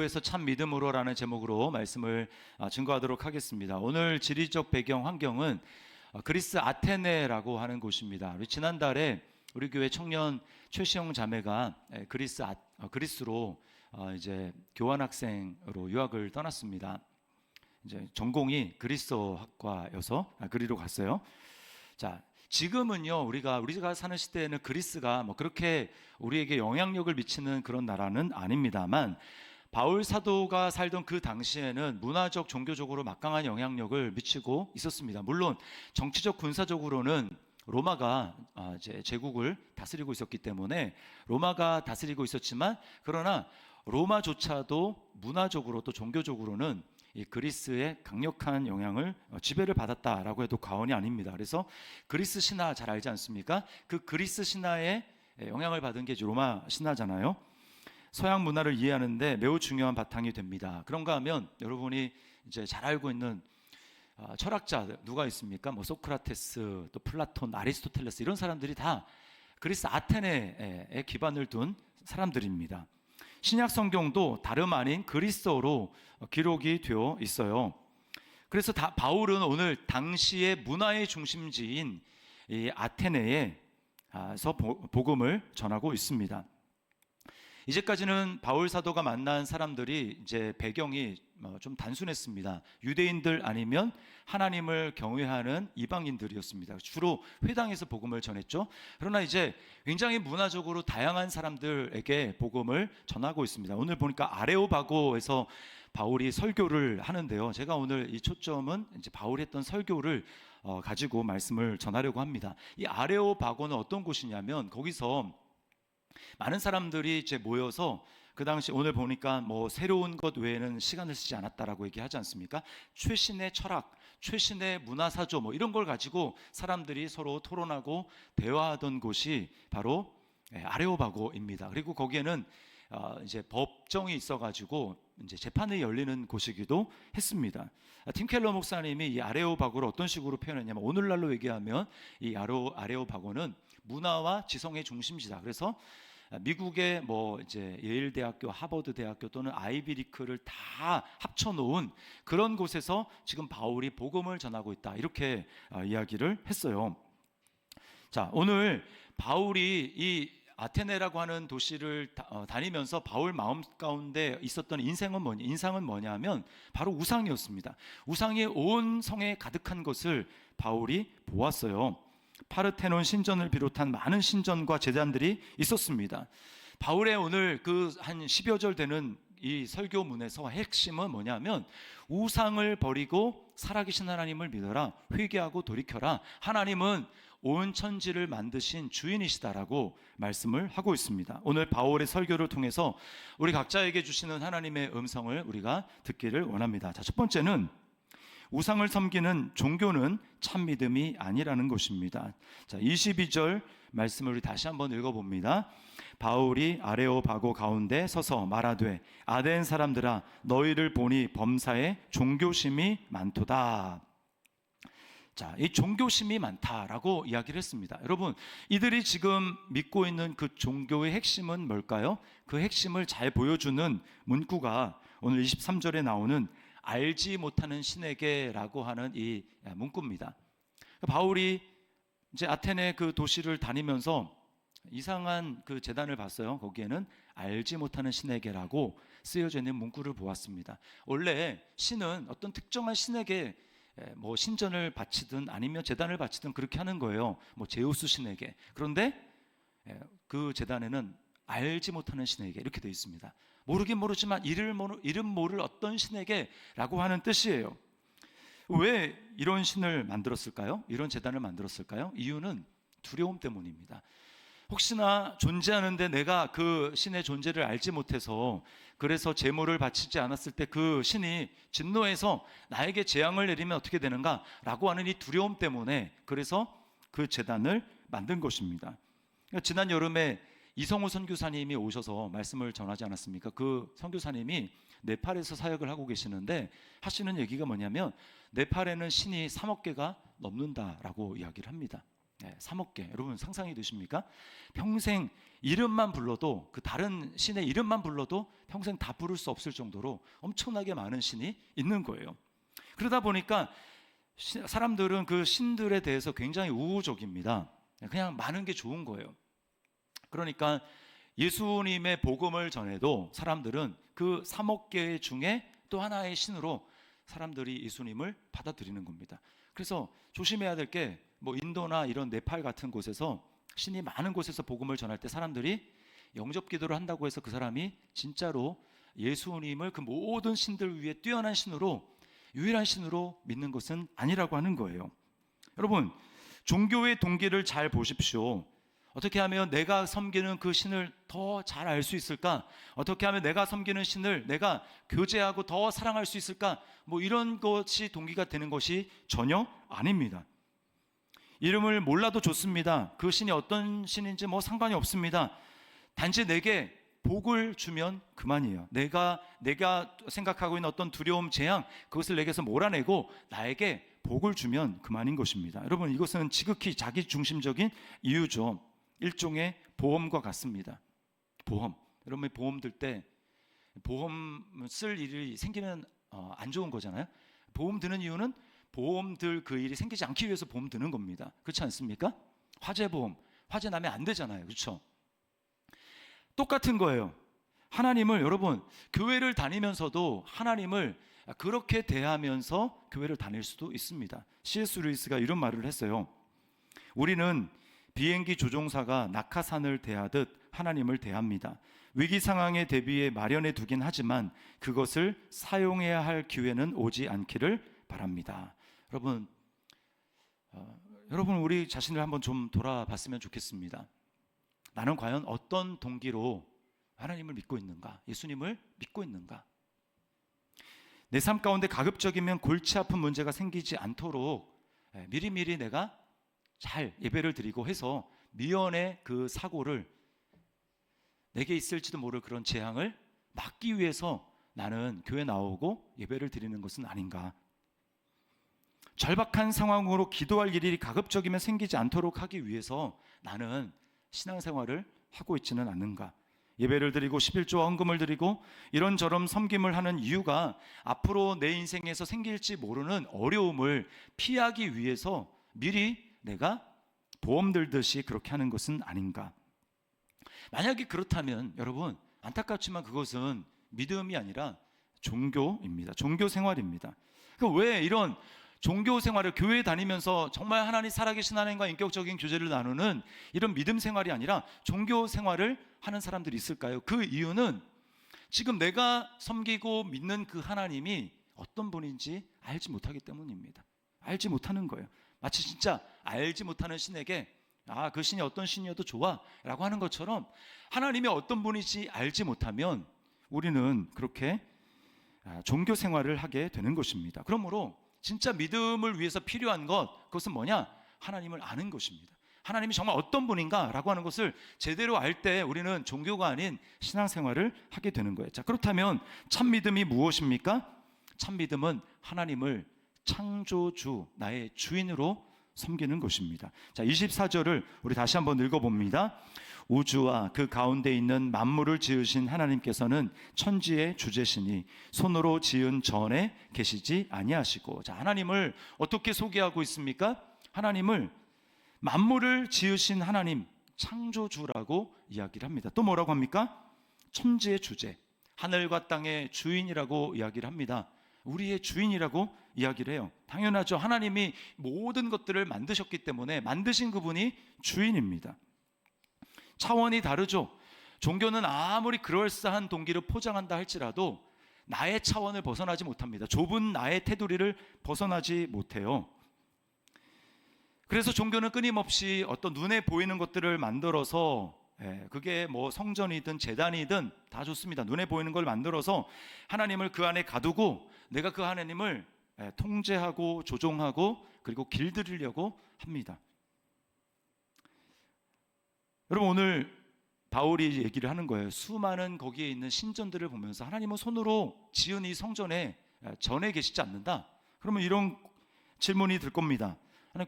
그리스도에서 참 믿음으로라는 제목으로 말씀을 증거하도록 하겠습니다. 오늘 지리적 배경 환경은 그리스 아테네라고 하는 곳입니다. 우리 지난달에 우리 교회 청년 최시영 자매가 그리스로 이제 교환학생으로 유학을 떠났습니다. 이제 전공이 그리스어학과여서 그리로 갔어요. 자, 지금은요, 우리가 사는 시대에는 그리스가 뭐 그렇게 우리에게 영향력을 미치는 그런 나라는 아닙니다만, 바울 사도가 살던 그 당시에는 문화적, 종교적으로 막강한 영향력을 미치고 있었습니다. 물론 정치적, 군사적으로는 로마가 이제 제국을 다스리고 있었기 때문에 로마가 다스리고 있었지만, 그러나 로마조차도 문화적으로 또 종교적으로는 이 그리스의 강력한 영향을 지배를 받았다라고 해도 과언이 아닙니다. 그래서 그리스 신화 잘 알지 않습니까? 그 그리스 신화에 영향을 받은 게 로마 신화잖아요. 서양 문화를 이해하는데 매우 중요한 바탕이 됩니다. 그런가 하면 여러분이 이제 잘 알고 있는 철학자 누가 있습니까? 뭐 소크라테스, 또 플라톤, 아리스토텔레스, 이런 사람들이 다 그리스 아테네에 기반을 둔 사람들입니다. 신약 성경도 다름 아닌 그리스어로 기록이 되어 있어요. 그래서 바울은 오늘 당시의 문화의 중심지인 이 아테네에서 복음을 전하고 있습니다. 이제까지는 바울 사도가 만난 사람들이 이제 배경이 좀 단순했습니다. 유대인들 아니면 하나님을 경외하는 이방인들이었습니다. 주로 회당에서 복음을 전했죠. 그러나 이제 굉장히 문화적으로 다양한 사람들에게 복음을 전하고 있습니다. 오늘 보니까 아레오바고에서 바울이 설교를 하는데요. 제가 오늘 이 초점은 이제 바울이 했던 설교를 가지고 말씀을 전하려고 합니다. 이 아레오바고는 어떤 곳이냐면, 거기서 많은 사람들이 이제 모여서 그 당시 오늘 보니까 뭐 새로운 것 외에는 시간을 쓰지 않았다라고 얘기하지 않습니까? 최신의 철학, 최신의 문화사조 뭐 이런 걸 가지고 사람들이 서로 토론하고 대화하던 곳이 바로 아레오바고입니다. 그리고 거기에는 이제 법정이 있어가지고 이제 재판이 열리는 곳이기도 했습니다. 팀 켈러 목사님이 이 아레오바고를 어떤 식으로 표현했냐면, 오늘날로 얘기하면 이 아레오바고는 문화와 지성의 중심지다. 그래서 미국의 뭐 이제 예일 대학교, 하버드 대학교 또는 아이비리크를 다 합쳐놓은 그런 곳에서 지금 바울이 복음을 전하고 있다, 이렇게 이야기를 했어요. 자, 오늘 바울이 이 아테네라고 하는 도시를 다니면서 바울 마음 가운데 있었던 인상은 뭐냐 하면 바로 우상이었습니다. 우상이 온 성에 가득한 것을 바울이 보았어요. 파르테논 신전을 비롯한 많은 신전과 제단들이 있었습니다. 바울의 오늘 그 한 10여 절 되는 이 설교문에서 핵심은 뭐냐면, 우상을 버리고 살아계신 하나님을 믿어라, 회개하고 돌이켜라, 하나님은 온 천지를 만드신 주인이시다라고 말씀을 하고 있습니다. 오늘 바울의 설교를 통해서 우리 각자에게 주시는 하나님의 음성을 우리가 듣기를 원합니다. 자, 첫 번째는 우상을 섬기는 종교는 참 믿음이 아니라는 것입니다. 자, 22절 말씀을 우리 다시 한번 읽어봅니다. 바울이 아레오바고 가운데 서서 말하되, 아덴 사람들아, 너희를 보니 범사에 종교심이 많도다. 자, 이 종교심이 많다라고 이야기를 했습니다. 여러분, 이들이 지금 믿고 있는 그 종교의 핵심은 뭘까요? 그 핵심을 잘 보여주는 문구가 오늘 23절에 나오는 알지 못하는 신에게라고 하는 이 문구입니다. 바울이 이제 아테네 그 도시를 다니면서 이상한 그 제단을 봤어요. 거기에는 알지 못하는 신에게라고 쓰여져 있는 문구를 보았습니다. 원래 신은 어떤 특정한 신에게 뭐 신전을 바치든 아니면 제단을 바치든 그렇게 하는 거예요. 뭐 제우스 신에게. 그런데 그 제단에는 알지 못하는 신에게 이렇게 되어 있습니다. 모르긴 모르지만 이름 모를 어떤 신에게 라고 하는 뜻이에요. 왜 이런 신을 만들었을까요? 이런 제단을 만들었을까요? 이유는 두려움 때문입니다. 혹시나 존재하는데 내가 그 신의 존재를 알지 못해서, 그래서 제물을 바치지 않았을 때 그 신이 진노해서 나에게 재앙을 내리면 어떻게 되는가 라고 하는 이 두려움 때문에, 그래서 그 제단을 만든 것입니다. 지난 여름에 이성우 선교사님이 오셔서 말씀을 전하지 않았습니까? 그 선교사님이 네팔에서 사역을 하고 계시는데 하시는 얘기가 뭐냐면, 네팔에는 신이 3억 개가 넘는다라고 이야기를 합니다. 3억 개. 여러분 상상이 되십니까? 평생 이름만 불러도, 그 다른 신의 이름만 불러도 평생 다 부를 수 없을 정도로 엄청나게 많은 신이 있는 거예요. 그러다 보니까 사람들은 그 신들에 대해서 굉장히 우호적입니다. 그냥 많은 게 좋은 거예요. 그러니까 예수님의 복음을 전해도 사람들은 그 3억 개 중에 또 하나의 신으로 사람들이 예수님을 받아들이는 겁니다. 그래서 조심해야 될 게, 뭐 인도나 이런 네팔 같은 곳에서 신이 많은 곳에서 복음을 전할 때 사람들이 영접 기도를 한다고 해서 그 사람이 진짜로 예수님을 그 모든 신들 위에 뛰어난 신으로, 유일한 신으로 믿는 것은 아니라고 하는 거예요. 여러분, 종교의 동기를 잘 보십시오. 어떻게 하면 내가 섬기는 그 신을 더 잘 알 수 있을까? 어떻게 하면 내가 섬기는 신을 내가 교제하고 더 사랑할 수 있을까? 뭐 이런 것이 동기가 되는 것이 전혀 아닙니다. 이름을 몰라도 좋습니다. 그 신이 어떤 신인지 뭐 상관이 없습니다. 단지 내게 복을 주면 그만이에요. 내가 생각하고 있는 어떤 두려움, 재앙, 그것을 내게서 몰아내고 나에게 복을 주면 그만인 것입니다. 여러분, 이것은 지극히 자기중심적인 이유죠. 일종의 보험과 같습니다. 보험. 여러분, 보험 들 때 보험 쓸 일이 생기면 안 좋은 거잖아요. 보험 드는 이유는 보험 들 그 일이 생기지 않기 위해서 보험 드는 겁니다. 그렇지 않습니까? 화재보험, 화재 나면 안 되잖아요. 그렇죠? 똑같은 거예요. 하나님을, 여러분, 교회를 다니면서도 하나님을 그렇게 대하면서 교회를 다닐 수도 있습니다. C.S. 루이스가 이런 말을 했어요. 우리는 비행기 조종사가 낙하산을 대하듯 하나님을 대합니다. 위기 상황에 대비해 마련해 두긴 하지만 그것을 사용해야 할 기회는 오지 않기를 바랍니다. 여러분 우리 자신을 한번 좀 돌아봤으면 좋겠습니다. 나는 과연 어떤 동기로 하나님을 믿고 있는가? 예수님을 믿고 있는가? 내 삶 가운데 가급적이면 골치 아픈 문제가 생기지 않도록 미리미리 내가 잘 예배를 드리고 해서 미연의 그 사고를, 내게 있을지도 모를 그런 재앙을 막기 위해서 나는 교회 나오고 예배를 드리는 것은 아닌가? 절박한 상황으로 기도할 일이 가급적이면 생기지 않도록 하기 위해서 나는 신앙생활을 하고 있지는 않는가? 예배를 드리고 11조와 헌금을 드리고 이런저런 섬김을 하는 이유가 앞으로 내 인생에서 생길지 모르는 어려움을 피하기 위해서 미리 내가 보험 들듯이 그렇게 하는 것은 아닌가? 만약에 그렇다면 여러분, 안타깝지만 그것은 믿음이 아니라 종교입니다. 종교 생활입니다. 왜 이런 종교 생활을, 교회 다니면서 정말 하나님 살아계신 하나님과 인격적인 교제를 나누는 이런 믿음 생활이 아니라 종교 생활을 하는 사람들이 있을까요? 그 이유는 지금 내가 섬기고 믿는 그 하나님이 어떤 분인지 알지 못하기 때문입니다. 알지 못하는 거예요. 마치 진짜 알지 못하는 신에게 그 신이 어떤 신이어도 좋아 라고 하는 것처럼 하나님이 어떤 분인지 알지 못하면 우리는 그렇게 종교 생활을 하게 되는 것입니다. 그러므로 진짜 믿음을 위해서 필요한 것, 그것은 뭐냐? 하나님을 아는 것입니다. 하나님이 정말 어떤 분인가 라고 하는 것을 제대로 알 때 우리는 종교가 아닌 신앙생활을 하게 되는 거예요. 자, 그렇다면 참 믿음이 무엇입니까? 참 믿음은 하나님을 창조주, 나의 주인으로 섬기는 것입니다. 자, 24절을 우리 다시 한번 읽어봅니다. 우주와 그 가운데 있는 만물을 지으신 하나님께서는 천지의 주제시니 손으로 지은 전에 계시지 아니하시고. 자, 하나님을 어떻게 소개하고 있습니까? 하나님을 만물을 지으신 하나님, 창조주라고 이야기를 합니다. 또 뭐라고 합니까? 천지의 주제, 하늘과 땅의 주인이라고 이야기를 합니다. 우리의 주인이라고 이야기를 해요. 당연하죠. 하나님이 모든 것들을 만드셨기 때문에 만드신 그분이 주인입니다. 차원이 다르죠. 종교는 아무리 그럴싸한 동기를 포장한다 할지라도 나의 차원을 벗어나지 못합니다. 좁은 나의 테두리를 벗어나지 못해요. 그래서 종교는 끊임없이 어떤 눈에 보이는 것들을 만들어서, 그게 뭐 성전이든 제단이든 다 좋습니다. 눈에 보이는 걸 만들어서 하나님을 그 안에 가두고 내가 그 하나님을 통제하고 조종하고 그리고 길들이려고 합니다. 여러분, 오늘 바울이 얘기를 하는 거예요. 수많은 거기에 있는 신전들을 보면서 하나님은 손으로 지은 이 성전에 전에 계시지 않는다. 그러면 이런 질문이 들 겁니다.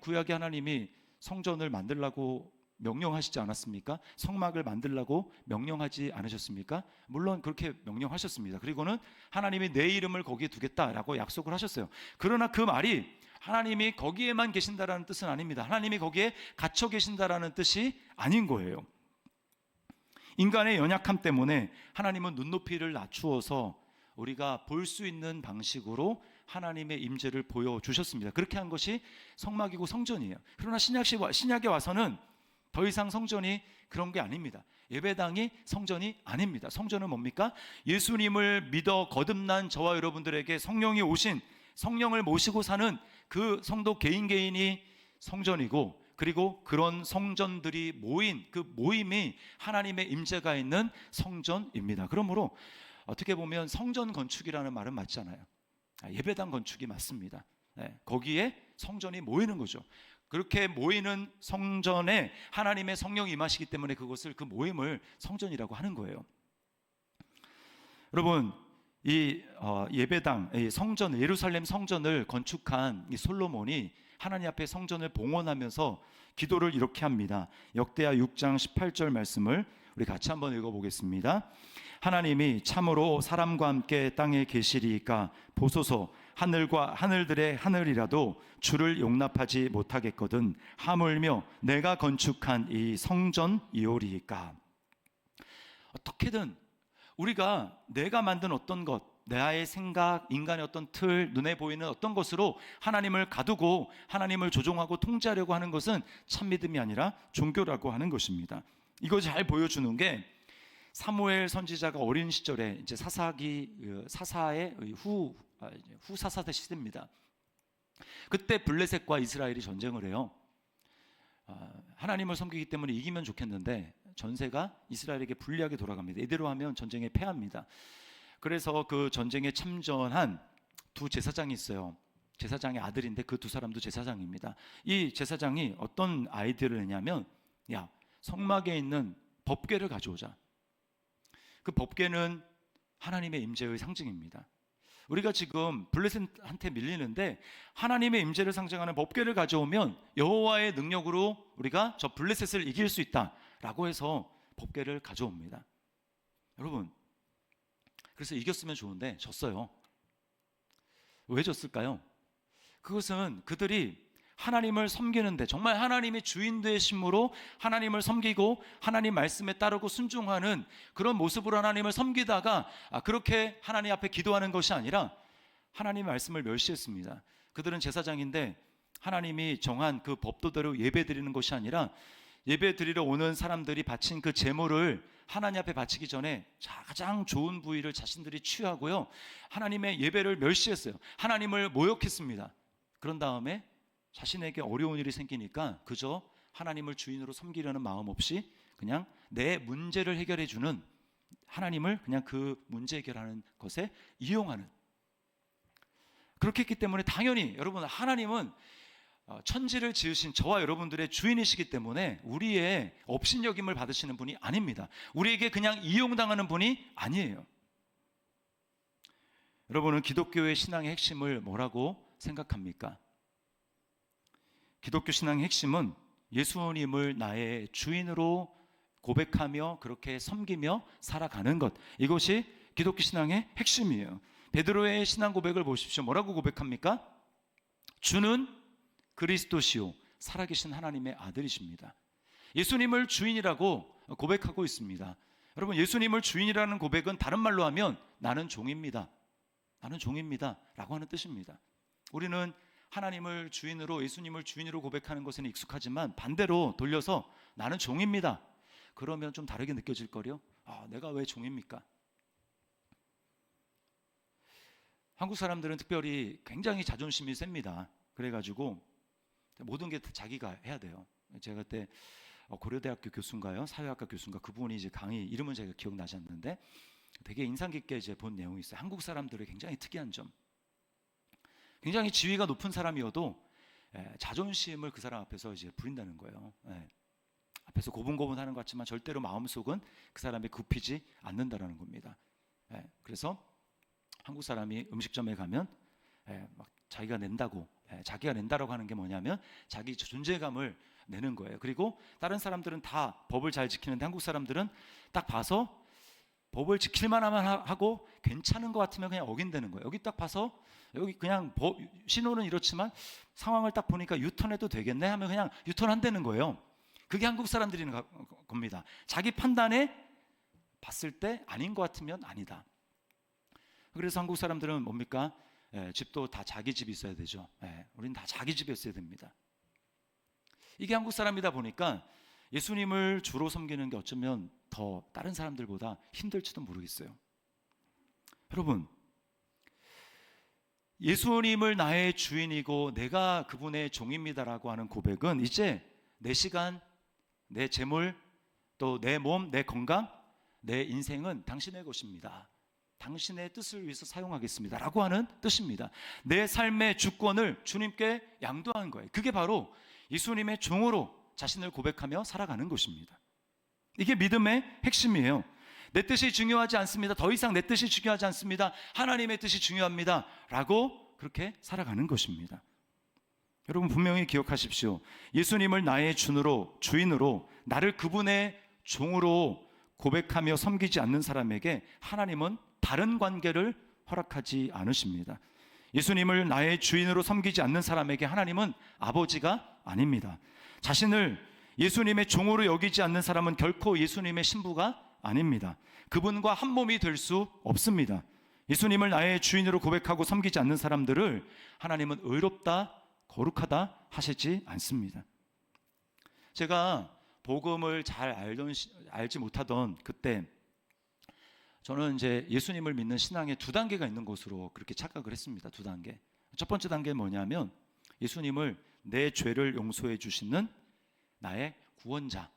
구약의 하나님이 성전을 만들라고 명령하시지 않았습니까? 성막을 만들라고 명령하지 않으셨습니까? 물론 그렇게 명령하셨습니다. 그리고는 하나님이 내 이름을 거기에 두겠다라고 약속을 하셨어요. 그러나 그 말이 하나님이 거기에만 계신다라는 뜻은 아닙니다. 하나님이 거기에 갇혀 계신다라는 뜻이 아닌 거예요. 인간의 연약함 때문에 하나님은 눈높이를 낮추어서 우리가 볼 수 있는 방식으로 하나님의 임재를 보여주셨습니다. 그렇게 한 것이 성막이고 성전이에요. 그러나 신약에 와서는 더 이상 성전이 그런 게 아닙니다. 예배당이 성전이 아닙니다. 성전은 뭡니까? 예수님을 믿어 거듭난 저와 여러분들에게 성령이 오신, 성령을 모시고 사는 그 성도 개인이 성전이고, 그리고 그런 성전들이 모인 그 모임이 하나님의 임재가 있는 성전입니다. 그러므로 어떻게 보면 성전 건축이라는 말은 맞잖아요. 예배당 건축이 맞습니다. 거기에 성전이 모이는 거죠. 그렇게 모이는 성전에 하나님의 성령이 임하시기 때문에 그 모임을 성전이라고 하는 거예요. 여러분, 이 예배당, 이 성전, 예루살렘 성전을 건축한 이 솔로몬이 하나님 앞에 성전을 봉헌하면서 기도를 이렇게 합니다. 역대하 6장 18절 말씀을 우리 같이 한번 읽어보겠습니다. 하나님이 참으로 사람과 함께 땅에 계시리이까 보소서. 하늘과 하늘들의 하늘이라도 주를 용납하지 못하겠거든 하물며 내가 건축한 이 성전이오리이까. 어떻게든 우리가 내가 만든 어떤 것, 나의 생각, 인간의 어떤 틀, 눈에 보이는 어떤 것으로 하나님을 가두고 하나님을 조종하고 통제하려고 하는 것은 참 믿음이 아니라 종교라고 하는 것입니다. 이거 잘 보여주는 게 사무엘 선지자가 어린 시절에 이제 사사의 후사사대 시대입니다. 그때 블레셋과 이스라엘이 전쟁을 해요. 하나님을 섬기기 때문에 이기면 좋겠는데 전세가 이스라엘에게 불리하게 돌아갑니다. 이대로 하면 전쟁에 패합니다. 그래서 그 전쟁에 참전한 두 제사장이 있어요. 제사장의 아들인데 그 두 사람도 제사장입니다. 이 제사장이 어떤 아이디어를 내냐면, 야, 성막에 있는 법궤를 가져오자. 그 법궤는 하나님의 임재의 상징입니다. 우리가 지금 블레셋한테 밀리는데 하나님의 임재를 상징하는 법궤를 가져오면 여호와의 능력으로 우리가 저 블레셋을 이길 수 있다라고 해서 법궤를 가져옵니다. 여러분, 그래서 이겼으면 좋은데 졌어요. 왜 졌을까요? 그것은 그들이 하나님을 섬기는데, 정말 하나님이 주인 되심으로 하나님을 섬기고 하나님 말씀에 따르고 순종하는 그런 모습으로 하나님을 섬기다가 그렇게 하나님 앞에 기도하는 것이 아니라 하나님 말씀을 멸시했습니다. 그들은 제사장인데 하나님이 정한 그 법도대로 예배 드리는 것이 아니라 예배 드리러 오는 사람들이 바친 그 제물을 하나님 앞에 바치기 전에 가장 좋은 부위를 자신들이 취하고요, 하나님의 예배를 멸시했어요. 하나님을 모욕했습니다. 그런 다음에 자신에게 어려운 일이 생기니까 그저 하나님을 주인으로 섬기려는 마음 없이 그냥 내 문제를 해결해 주는 하나님을 그냥 그 문제 해결하는 것에 이용하는, 그렇게 했기 때문에 당연히 여러분, 하나님은 천지를 지으신 저와 여러분들의 주인이시기 때문에 우리의 업신여김을 받으시는 분이 아닙니다. 우리에게 그냥 이용당하는 분이 아니에요. 여러분은 기독교의 신앙의 핵심을 뭐라고 생각합니까? 기독교 신앙의 핵심은 예수님을 나의 주인으로 고백하며 그렇게 섬기며 살아가는 것, 이것이 기독교 신앙의 핵심이에요. 베드로의 신앙 고백을 보십시오. 뭐라고 고백합니까? 주는 그리스도시요 살아계신 하나님의 아들이십니다. 예수님을 주인이라고 고백하고 있습니다. 여러분, 예수님을 주인이라는 고백은 다른 말로 하면 나는 종입니다, 나는 종입니다 라고 하는 뜻입니다. 우리는 하나님을 주인으로, 예수님을 주인으로 고백하는 것에는 익숙하지만 반대로 돌려서 나는 종입니다, 그러면 좀 다르게 느껴질 거요. 내가 왜 종입니까? 한국 사람들은 특별히 굉장히 자존심이 셉니다. 그래가지고 모든 게 자기가 해야 돼요. 제가 그때 고려대학교 교수인가요? 사회학과 교수인가? 그분이 이제 강의, 이름은 제가 기억나지 않는데 되게 인상 깊게 이제 본 내용이 있어요. 한국 사람들의 굉장히 특이한 점. 굉장히 지위가 높은 사람이어도 자존심을 그 사람 앞에서 이제 부린다는 거예요. 앞에서 고분고분하는 것 같지만 절대로 마음속은 그 사람이 굽히지 않는다라는 겁니다. 그래서 한국 사람이 음식점에 가면 막 자기가 낸다고, 자기가 낸다라고 하는 게 뭐냐면 자기 존재감을 내는 거예요. 그리고 다른 사람들은 다 법을 잘 지키는데 한국 사람들은 딱 봐서 법을 지킬만 하면 하고 괜찮은 것 같으면 그냥 어긴다는 거예요. 여기 딱 봐서 여기 그냥 신호는 이렇지만 상황을 딱 보니까 유턴해도 되겠네 하면 그냥 유턴한다는 거예요. 그게 한국 사람들인 겁니다. 자기 판단에 봤을 때 아닌 것 같으면 아니다. 그래서 한국 사람들은 뭡니까? 집도 다 자기 집이 있어야 되죠. 우리는 다 자기 집에 있어야 됩니다. 이게 한국 사람이다 보니까 예수님을 주로 섬기는 게 어쩌면 더 다른 사람들보다 힘들지도 모르겠어요. 여러분, 예수님을 나의 주인이고 내가 그분의 종입니다라고 하는 고백은 이제 내 시간, 내 재물, 또 내 몸, 내 건강, 내 인생은 당신의 것입니다. 당신의 뜻을 위해서 사용하겠습니다 라고 하는 뜻입니다. 내 삶의 주권을 주님께 양도한 거예요. 그게 바로 예수님의 종으로 자신을 고백하며 살아가는 것입니다. 이게 믿음의 핵심이에요. 내 뜻이 중요하지 않습니다. 더 이상 내 뜻이 중요하지 않습니다. 하나님의 뜻이 중요합니다 라고 그렇게 살아가는 것입니다. 여러분 분명히 기억하십시오. 예수님을 나의 주인으로 나를 그분의 종으로 고백하며 섬기지 않는 사람에게 하나님은 다른 관계를 허락하지 않으십니다. 예수님을 나의 주인으로 섬기지 않는 사람에게 하나님은 아버지가 아닙니다. 자신을 예수님의 종으로 여기지 않는 사람은 결코 예수님의 신부가 아닙니다. 그분과 한 몸이 될 수 없습니다. 예수님을 나의 주인으로 고백하고 섬기지 않는 사람들을 하나님은 의롭다, 거룩하다 하시지 않습니다. 제가 복음을 잘 알지 못하던 그때 저는 이제 예수님을 믿는 신앙에 두 단계가 있는 것으로 그렇게 착각을 했습니다. 두 단계. 첫 번째 단계는 뭐냐면 예수님을 내 죄를 용서해 주시는 나의 구원자.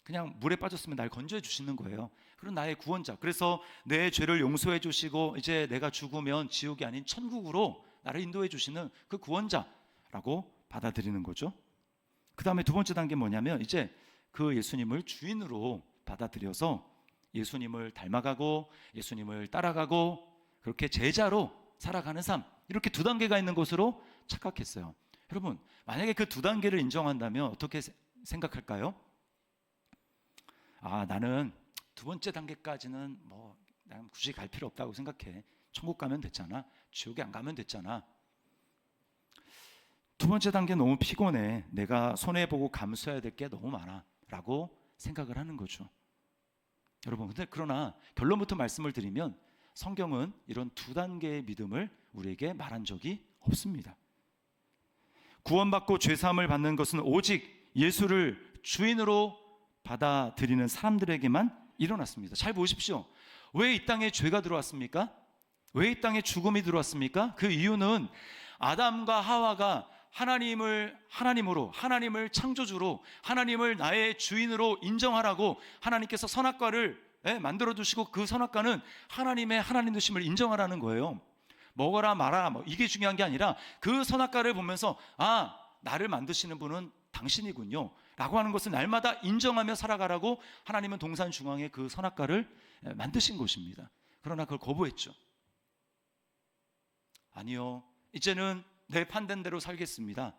그냥 물에 빠졌으면 날 건져해 주시는 거예요. 그런 나의 구원자. 그래서 내 죄를 용서해 주시고 이제 내가 죽으면 지옥이 아닌 천국으로 나를 인도해 주시는 그 구원자라고 받아들이는 거죠. 그 다음에 두 번째 단계는 뭐냐면 이제 그 예수님을 주인으로 받아들여서 예수님을 닮아가고 예수님을 따라가고 그렇게 제자로 살아가는 삶, 이렇게 두 단계가 있는 것으로 착각했어요. 여러분, 만약에 그 두 단계를 인정한다면 어떻게 생각할까요? 나는 두 번째 단계까지는 난 굳이 갈 필요 없다고 생각해. 천국 가면 됐잖아. 지옥에 안 가면 됐잖아. 두 번째 단계 너무 피곤해. 내가 손해보고 감수해야 될 게 너무 많아 라고 생각을 하는 거죠. 여러분, 그러나 결론부터 말씀을 드리면 성경은 이런 두 단계의 믿음을 우리에게 말한 적이 없습니다. 구원받고 죄사함을 받는 것은 오직 예수를 주인으로 받아들이는 사람들에게만 일어났습니다. 잘 보십시오. 왜 이 땅에 죄가 들어왔습니까? 왜 이 땅에 죽음이 들어왔습니까? 그 이유는 아담과 하와가 하나님을 창조주로, 하나님을 나의 주인으로 인정하라고 하나님께서 선악과를 만들어 두시고, 그 선악과는 하나님의 하나님 되심을 인정하라는 거예요. 먹어라 말아라 이게 중요한 게 아니라 그 선악과를 보면서 나를 만드시는 분은 당신이군요 라고 하는 것을 날마다 인정하며 살아가라고 하나님은 동산 중앙에 그 선악과를 만드신 것입니다. 그러나 그걸 거부했죠. 아니요, 이제는 내 판단대로 살겠습니다.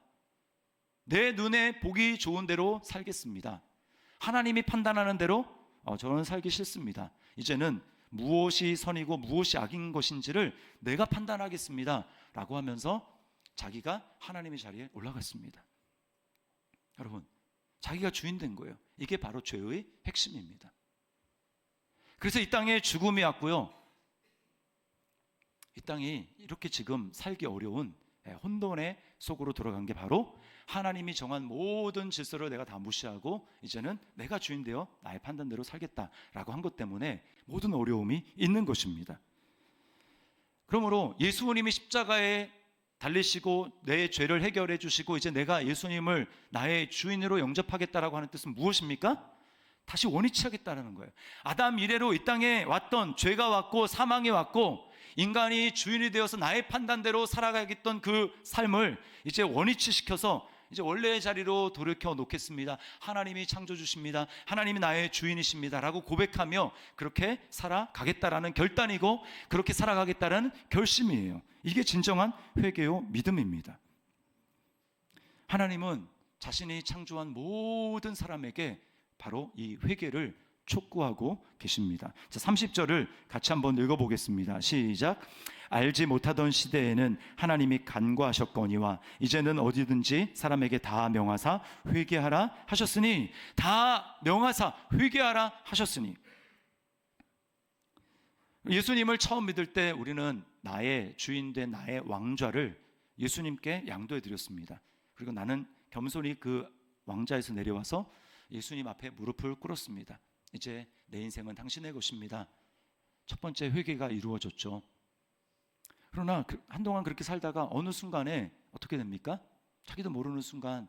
내 눈에 보기 좋은 대로 살겠습니다. 하나님이 판단하는 대로 저는 살기 싫습니다. 이제는 무엇이 선이고 무엇이 악인 것인지를 내가 판단하겠습니다 라고 하면서 자기가 하나님의 자리에 올라갔습니다. 여러분, 자기가 주인 된 거예요. 이게 바로 죄의 핵심입니다. 그래서 이 땅에 죽음이 왔고요, 이 땅이 이렇게 지금 살기 어려운 혼돈의 속으로 들어간 게 바로 하나님이 정한 모든 질서를 내가 다 무시하고 이제는 내가 주인 되어 나의 판단대로 살겠다라고 한 것 때문에 모든 어려움이 있는 것입니다. 그러므로 예수님이 십자가에 달리시고 내 죄를 해결해 주시고 이제 내가 예수님을 나의 주인으로 영접하겠다라고 하는 뜻은 무엇입니까? 다시 원위치하겠다는 거예요. 아담 이래로 이 땅에 왔던 죄가 왔고 사망이 왔고 인간이 주인이 되어서 나의 판단대로 살아가겠던 그 삶을 이제 원위치시켜서 이제 원래의 자리로 돌이켜 놓겠습니다. 하나님이 창조주십니다. 하나님이 나의 주인이십니다 라고 고백하며 그렇게 살아가겠다라는 결단이고 그렇게 살아가겠다는 결심이에요. 이게 진정한 회개요 믿음입니다. 하나님은 자신이 창조한 모든 사람에게 바로 이 회개를 촉구하고 계십니다. 자, 30절을 같이 한번 읽어보겠습니다. 시작. 알지 못하던 시대에는 하나님이 간과하셨거니와 이제는 어디든지 사람에게 다 명하사 회개하라 하셨으니, 다 명하사 회개하라 하셨으니. 예수님을 처음 믿을 때 우리는 나의 주인된 나의 왕좌를 예수님께 양도해 드렸습니다. 그리고 나는 겸손히 그 왕좌에서 내려와서 예수님 앞에 무릎을 꿇었습니다. 이제 내 인생은 당신의 것입니다. 첫 번째 회개가 이루어졌죠. 그러나 한동안 그렇게 살다가 어느 순간에 어떻게 됩니까? 자기도 모르는 순간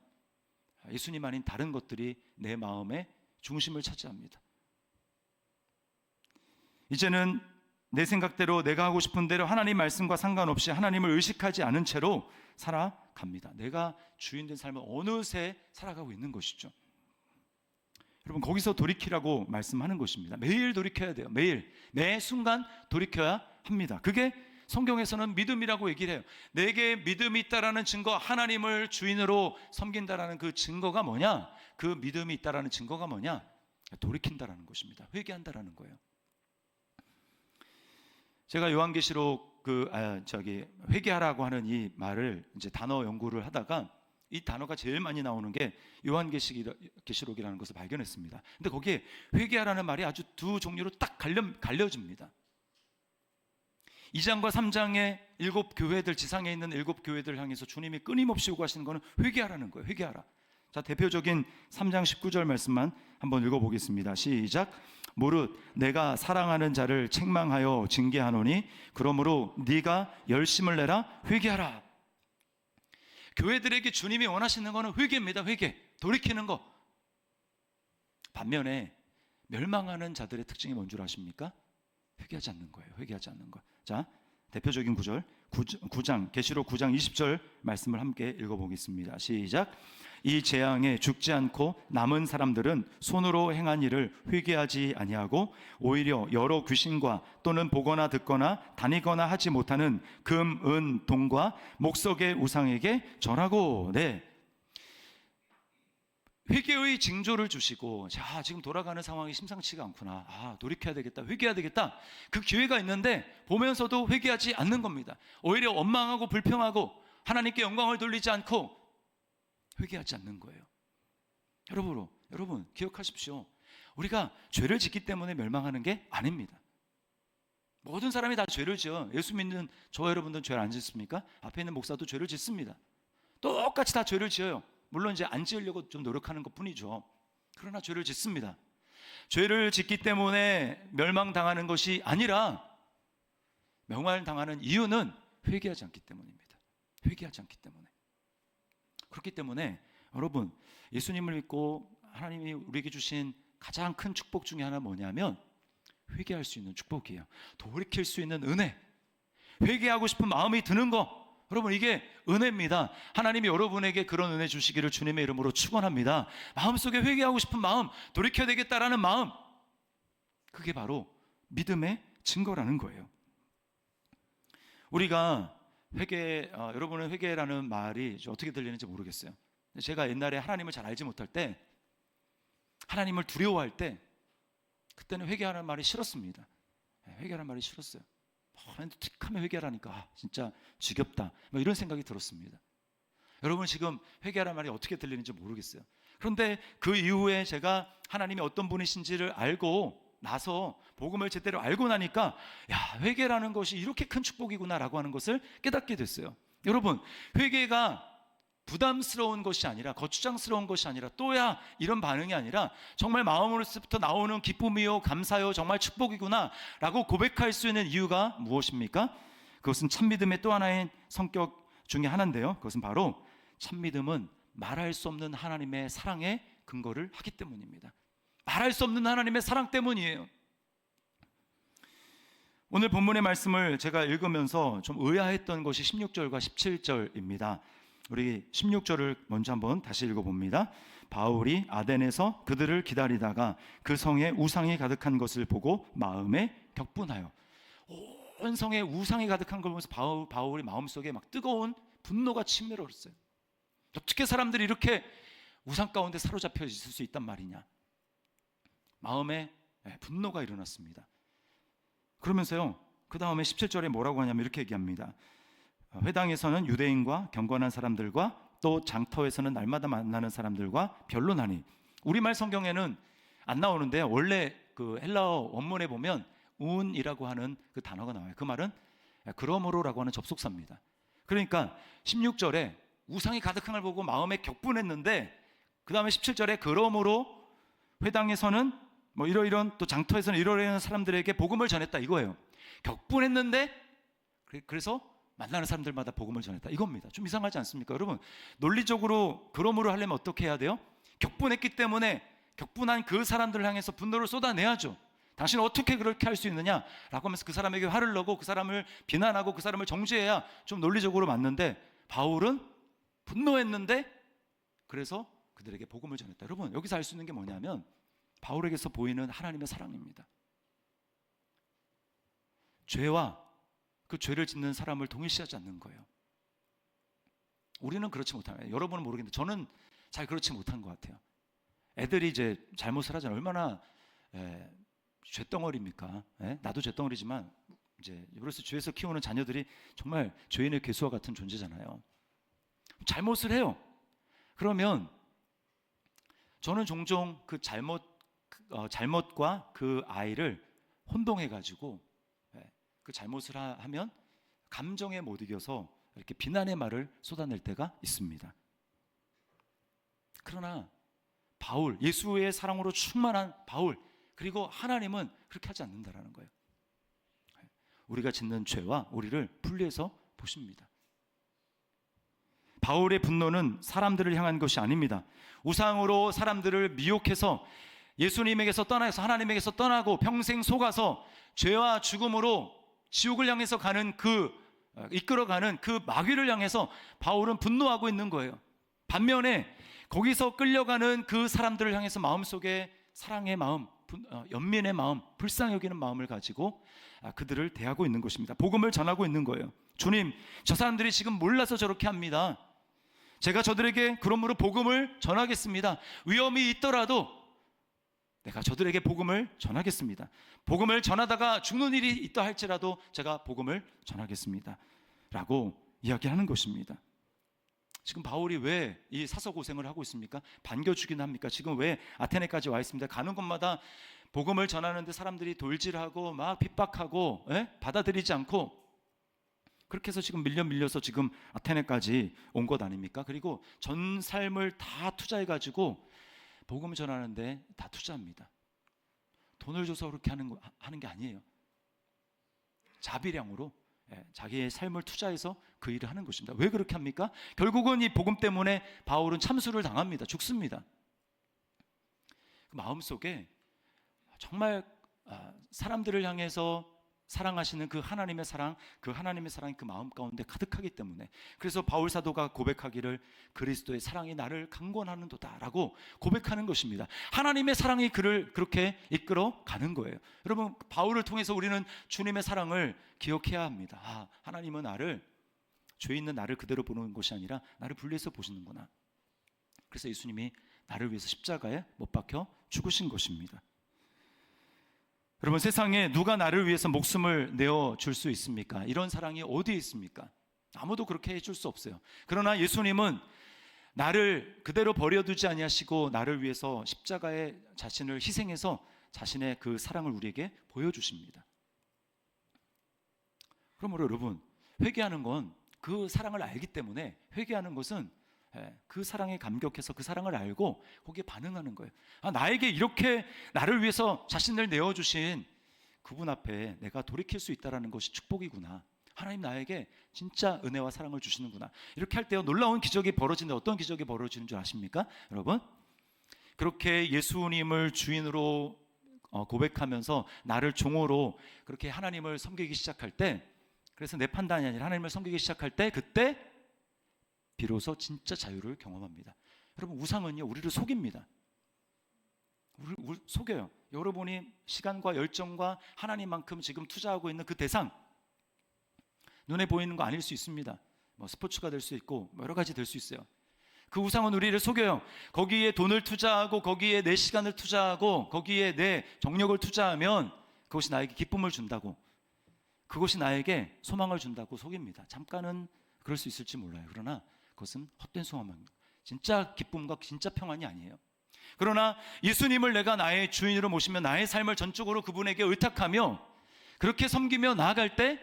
예수님 아닌 다른 것들이 내 마음의 중심을 차지합니다. 이제는 내 생각대로, 내가 하고 싶은 대로, 하나님 말씀과 상관없이 하나님을 의식하지 않은 채로 살아갑니다. 내가 주인된 삶을 어느새 살아가고 있는 것이죠. 여러분, 거기서 돌이키라고 말씀하는 것입니다. 매일 돌이켜야 돼요. 매일, 매 순간 돌이켜야 합니다. 그게 성경에서는 믿음이라고 얘기를 해요. 내게 믿음이 있다라는 증거, 하나님을 주인으로 섬긴다라는 그 증거가 뭐냐? 그 믿음이 있다라는 증거가 뭐냐? 돌이킨다라는 것입니다. 회개한다라는 거예요. 제가 요한계시록 회개하라고 하는 이 말을 이제 단어 연구를 하다가 이 단어가 제일 많이 나오는 게 요한계시록이라는 것을 발견했습니다. 근데 거기에 회개하라는 말이 아주 두 종류로 딱 갈려집니다. 2장과 3장의 7교회들, 지상에 있는 7교회들을 향해서 주님이 끊임없이 요구하시는 것은 회개하라는 거예요. 회개하라. 자, 대표적인 3장 19절 말씀만 한번 읽어보겠습니다. 시작. 무릇 내가 사랑하는 자를 책망하여 징계하노니 그러므로 네가 열심을 내라. 회개하라. 교회들에게 주님이 원하시는 것은 회개입니다. 회개, 돌이키는 거. 반면에 멸망하는 자들의 특징이 뭔 줄 아십니까? 회개하지 않는 거예요. 회개하지 않는 거. 자, 대표적인 구절 9장 계시록 9장 20절 말씀을 함께 읽어보겠습니다. 시작. 이 재앙에 죽지 않고 남은 사람들은 손으로 행한 일을 회개하지 아니하고 오히려 여러 귀신과 또는 보거나 듣거나 다니거나 하지 못하는 금, 은, 동과 목석의 우상에게 절하고. 네, 회개의 징조를 주시고, 자, 지금 돌아가는 상황이 심상치가 않구나. 돌이켜야 되겠다. 회개해야 되겠다. 그 기회가 있는데 보면서도 회개하지 않는 겁니다. 오히려 원망하고 불평하고 하나님께 영광을 돌리지 않고 회개하지 않는 거예요. 여러분 기억하십시오. 우리가 죄를 짓기 때문에 멸망하는 게 아닙니다. 모든 사람이 다 죄를 지어. 예수 믿는 저와 여러분들은 죄를 안 짓습니까? 앞에 있는 목사도 죄를 짓습니다. 똑같이 다 죄를 지어요. 물론 이제 안 지으려고 좀 노력하는 것 뿐이죠. 그러나 죄를 짓습니다. 죄를 짓기 때문에 멸망당하는 것이 아니라 멸망당하는 이유는 회개하지 않기 때문입니다. 회개하지 않기 때문에. 그렇기 때문에 여러분, 예수님을 믿고 하나님이 우리에게 주신 가장 큰 축복 중에 하나는 뭐냐면 회개할 수 있는 축복이에요. 돌이킬 수 있는 은혜, 회개하고 싶은 마음이 드는 거, 여러분, 이게 은혜입니다. 하나님이 여러분에게 그런 은혜 주시기를 주님의 이름으로 축원합니다. 마음속에 회개하고 싶은 마음, 돌이켜야 되겠다라는 마음, 그게 바로 믿음의 증거라는 거예요. 우리가 여러분은 회개라는 말이 어떻게 들리는지 모르겠어요. 제가 옛날에 하나님을 잘 알지 못할 때, 하나님을 두려워할 때, 그때는 회개하는 말이 싫었습니다. 회개하는 말이 싫었어요. 틱하면 회개하라니까 진짜 지겹다, 이런 생각이 들었습니다. 여러분, 지금 회개하라는 말이 어떻게 들리는지 모르겠어요. 그런데 그 이후에 제가 하나님이 어떤 분이신지를 알고 나서, 복음을 제대로 알고 나니까, 회개라는 것이 이렇게 큰 축복이구나 라고 하는 것을 깨닫게 됐어요. 여러분, 회개가 부담스러운 것이 아니라, 거추장스러운 것이 아니라, 또야 이런 반응이 아니라 정말 마음으로부터 나오는 기쁨이요, 감사요, 정말 축복이구나 라고 고백할 수 있는 이유가 무엇입니까? 그것은 참믿음의 또 하나의 성격 중에 하나인데요, 그것은 바로 참믿음은 말할 수 없는 하나님의 사랑에 근거를 하기 때문입니다. 말할 수 없는 하나님의 사랑 때문이에요. 오늘 본문의 말씀을 제가 읽으면서 좀 의아했던 것이 16절과 17절입니다. 우리 16절을 먼저 한번 다시 읽어봅니다. 바울이 아덴에서 그들을 기다리다가 그 성에 우상이 가득한 것을 보고 마음에 격분하여. 온 성에 우상이 가득한 걸 보면서 바울이 마음속에 막 뜨거운 분노가 치밀어 오르어요. 어떻게 사람들이 이렇게 우상 가운데 사로잡혀 있을 수 있단 말이냐. 마음에 분노가 일어났습니다. 그러면서요, 그 다음에 17절에 뭐라고 하냐면 이렇게 얘기합니다. 회당에서는 유대인과 경건한 사람들과 또 장터에서는 날마다 만나는 사람들과 변론하니. 우리말 성경에는 안 나오는데 원래 그 헬라어 원문에 보면 운이라고 하는 그 단어가 나와요. 그 말은 그러므로라고 하는 접속사입니다. 그러니까 16절에 우상이 가득한 걸 보고 마음에 격분했는데, 그 다음에 17절에 그러므로 회당에서는 뭐 이러이런, 또 장터에서는 이러이런 사람들에게 복음을 전했다 이거예요. 격분했는데 그래서 만나는 사람들마다 복음을 전했다 이겁니다. 좀 이상하지 않습니까? 여러분, 논리적으로 그러므로 하려면 어떻게 해야 돼요? 격분했기 때문에 격분한 그 사람들을 향해서 분노를 쏟아내야죠. 당신은 어떻게 그렇게 할 수 있느냐 라고 하면서 그 사람에게 화를 내고 그 사람을 비난하고 그 사람을 정죄해야 좀 논리적으로 맞는데, 바울은 분노했는데 그래서 그들에게 복음을 전했다. 여러분, 여기서 알 수 있는 게 뭐냐면 바울에게서 보이는 하나님의 사랑입니다. 죄와 그 죄를 짓는 사람을 동일시하지 않는 거예요. 우리는 그렇지 못합니다. 여러분은 모르겠는데 저는 잘 그렇지 못한 것 같아요. 애들이 이제 잘못을 하잖아요. 얼마나 죄덩어리입니까? 나도 죄덩어리지만 이제 그래서 죄에서 키우는 자녀들이 정말 죄인의 괴수와 같은 존재잖아요. 잘못을 해요. 그러면 저는 종종 그 잘못과 그 아이를 혼동해가지고 그 잘못을 하면 감정에 못 이겨서 이렇게 비난의 말을 쏟아낼 때가 있습니다. 그러나 바울, 예수의 사랑으로 충만한 바울, 그리고 하나님은 그렇게 하지 않는다라는 거예요. 우리가 짓는 죄와 우리를 분리해서 보십니다. 바울의 분노는 사람들을 향한 것이 아닙니다. 우상으로 사람들을 미혹해서 예수님에게서 떠나서 하나님에게서 떠나고 평생 속아서 죄와 죽음으로 지옥을 향해서 이끌어가는 그 마귀를 향해서 바울은 분노하고 있는 거예요. 반면에 거기서 끌려가는 그 사람들을 향해서 마음속에 사랑의 마음, 연민의 마음, 불쌍히 여기는 마음을 가지고 그들을 대하고 있는 것입니다. 복음을 전하고 있는 거예요. 주님, 저 사람들이 지금 몰라서 저렇게 합니다. 제가 저들에게 그러므로 복음을 전하겠습니다. 위험이 있더라도 내가 저들에게 복음을 전하겠습니다. 복음을 전하다가 죽는 일이 있다 할지라도 제가 복음을 전하겠습니다 라고 이야기하는 것입니다. 지금 바울이 왜 이 사서 고생을 하고 있습니까? 반겨주긴 합니까? 지금 왜 아테네까지 와 있습니다. 가는 곳마다 복음을 전하는데 사람들이 돌질하고 막 핍박하고 받아들이지 않고, 그렇게 해서 지금 밀려서 지금 아테네까지 온 것 아닙니까? 그리고 전 삶을 다 투자해가지고 복음을 전하는데 다 투자합니다. 돈을 줘서 그렇게 하는 게 아니에요. 자비량으로 자기의 삶을 투자해서 그 일을 하는 것입니다. 왜 그렇게 합니까? 결국은 이 복음 때문에 바울은 참수를 당합니다. 죽습니다. 그 마음속에 정말 사람들을 향해서 사랑하시는 그 하나님의 사랑이 그 마음 가운데 가득하기 때문에, 그래서 바울 사도가 고백하기를 그리스도의 사랑이 나를 강권하는도다 라고 고백하는 것입니다. 하나님의 사랑이 그를 그렇게 이끌어 가는 거예요. 여러분, 바울을 통해서 우리는 주님의 사랑을 기억해야 합니다. 하나님은 죄 있는 나를 그대로 보는 것이 아니라 나를 분리해서 보시는구나. 그래서 예수님이 나를 위해서 십자가에 못 박혀 죽으신 것입니다. 여러분, 세상에 누가 나를 위해서 목숨을 내어줄 수 있습니까? 이런 사랑이 어디에 있습니까? 아무도 그렇게 해줄 수 없어요. 그러나 예수님은 나를 그대로 버려두지 아니하시고 나를 위해서 십자가에 자신을 희생해서 자신의 그 사랑을 우리에게 보여주십니다. 그러므로 여러분, 회개하는 건 그 사랑을 알기 때문에, 회개하는 것은 그 사랑에 감격해서 그 사랑을 알고 거기에 반응하는 거예요. 나에게 이렇게 나를 위해서 자신을 내어주신 그분 앞에 내가 돌이킬 수 있다는 것이 축복이구나. 하나님 나에게 진짜 은혜와 사랑을 주시는구나. 이렇게 할 때 놀라운 기적이 벌어지는데, 어떤 기적이 벌어지는 줄 아십니까? 여러분, 그렇게 예수님을 주인으로 고백하면서 나를 종으로 그렇게 하나님을 섬기기 시작할 때, 그래서 내 판단이 아니라 하나님을 섬기기 시작할 때, 그때 비로소 진짜 자유를 경험합니다. 여러분, 우상은요 우리를 속입니다. 우리를 속여요. 여러분이 시간과 열정과 하나님만큼 지금 투자하고 있는 그 대상, 눈에 보이는 거 아닐 수 있습니다. 뭐 스포츠가 될 수 있고 여러 가지 될 수 있어요. 그 우상은 우리를 속여요. 거기에 돈을 투자하고 거기에 내 시간을 투자하고 거기에 내 정력을 투자하면 그것이 나에게 기쁨을 준다고, 그것이 나에게 소망을 준다고 속입니다. 잠깐은 그럴 수 있을지 몰라요. 그러나 그것은 헛된 소망입니다. 진짜 기쁨과 진짜 평안이 아니에요. 그러나 예수님을 내가 나의 주인으로 모시며 나의 삶을 전적으로 그분에게 의탁하며 그렇게 섬기며 나아갈 때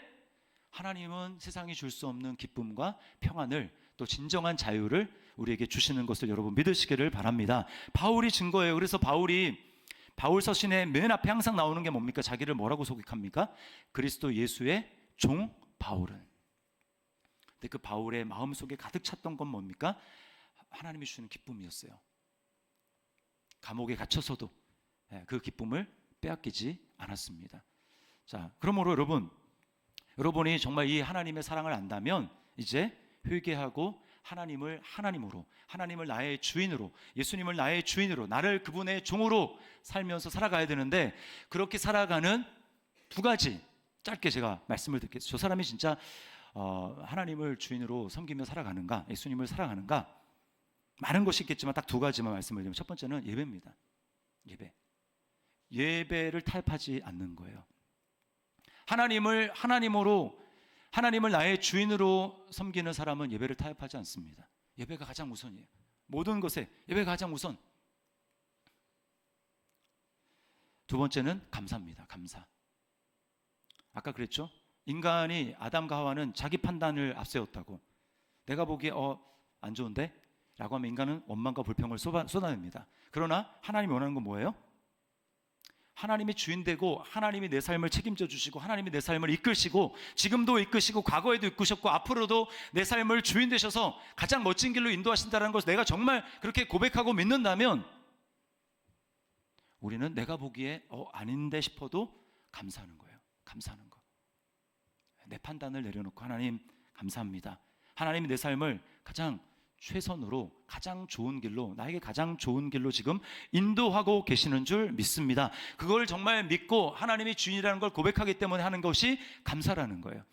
하나님은 세상이 줄 수 없는 기쁨과 평안을, 또 진정한 자유를 우리에게 주시는 것을 여러분 믿으시기를 바랍니다. 바울이 증거예요. 그래서 바울 서신의 맨 앞에 항상 나오는 게 뭡니까? 자기를 뭐라고 소개합니까? 그리스도 예수의 종 바울은. 근데 그 바울의 마음속에 가득 찼던 건 뭡니까? 하나님이 주시는 기쁨이었어요. 감옥에 갇혀서도 그 기쁨을 빼앗기지 않았습니다. 자, 그러므로 여러분이 정말 이 하나님의 사랑을 안다면 이제 회개하고 하나님을 하나님으로, 하나님을 나의 주인으로, 예수님을 나의 주인으로, 나를 그분의 종으로 살면서 살아가야 되는데, 그렇게 살아가는 두 가지 짧게 제가 말씀을 드리겠습니다. 저 사람이 진짜 하나님을 주인으로 섬기며 살아가는가, 예수님을 살아가는가, 많은 것이 있겠지만 딱 두 가지만 말씀을 드리면, 첫 번째는 예배입니다. 예배를 타협하지 않는 거예요. 하나님을 하나님으로, 하나님을 나의 주인으로 섬기는 사람은 예배를 타협하지 않습니다. 예배가 가장 우선이에요. 모든 것에 예배가 가장 우선. 두 번째는 감사입니다. 감사. 아까 그랬죠? 인간이, 아담과 하와는 자기 판단을 앞세웠다고. 내가 보기에 안 좋은데? 라고 하면 인간은 원망과 불평을 쏟아냅니다. 그러나 하나님이 원하는 건 뭐예요? 하나님이 주인 되고 하나님이 내 삶을 책임져 주시고 하나님이 내 삶을 이끄시고, 지금도 이끄시고 과거에도 이끄셨고 앞으로도 내 삶을 주인 되셔서 가장 멋진 길로 인도하신다는 것을 내가 정말 그렇게 고백하고 믿는다면, 우리는 내가 보기에 아닌데 싶어도 감사하는 거예요. 감사하는 거. 내 판단을 내려놓고 하나님 감사합니다. 하나님이 내 삶을 가장 최선으로, 가장 좋은 길로, 나에게 가장 좋은 길로 지금 인도하고 계시는 줄 믿습니다. 그걸 정말 믿고 하나님이 주인이라는 걸 고백하기 때문에 하는 것이 감사라는 거예요.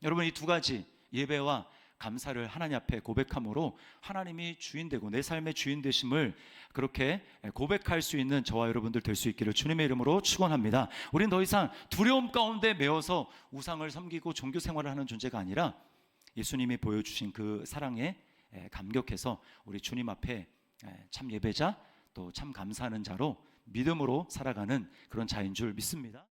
여러분, 이 두 가지, 예배와 감사를 하나님 앞에 고백함으로 하나님이 주인 되고 내 삶의 주인 되심을 그렇게 고백할 수 있는 저와 여러분들 될 수 있기를 주님의 이름으로 축원합니다. 우리는 더 이상 두려움 가운데 매어서 우상을 섬기고 종교 생활을 하는 존재가 아니라, 예수님이 보여주신 그 사랑에 감격해서 우리 주님 앞에 참 예배자, 또 참 감사하는 자로 믿음으로 살아가는 그런 자인 줄 믿습니다.